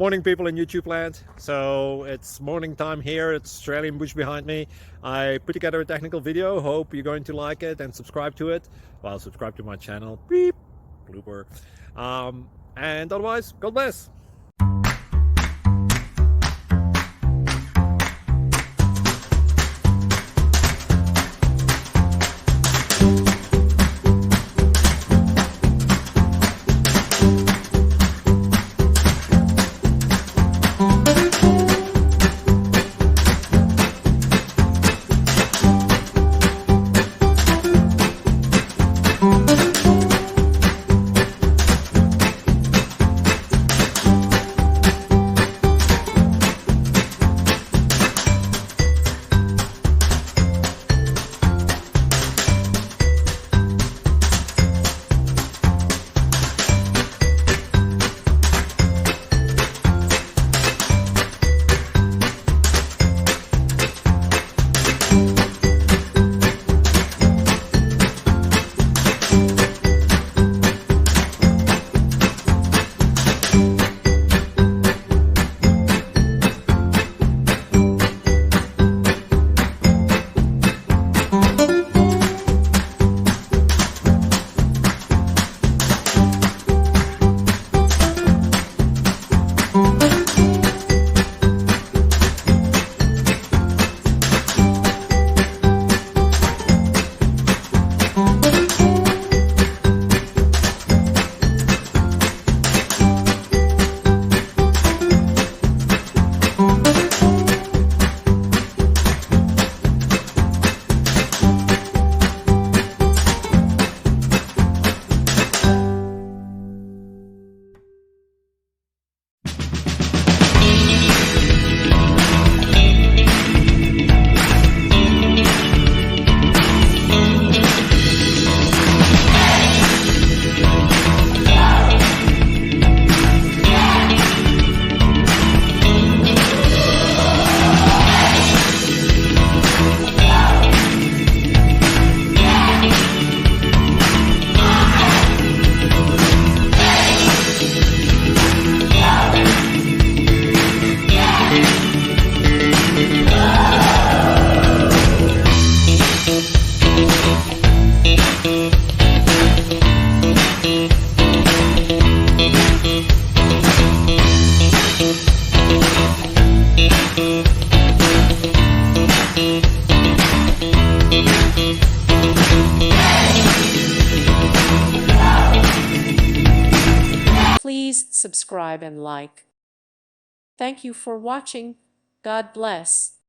Morning, people in YouTube land. So it's morning time here. It's Australian bush behind me. I put together a technical video. Hope you're going to like it and subscribe to it. Well, subscribe to my channel. Beep. Blooper. And otherwise, God bless. Please subscribe and like. Thank you for watching. God bless.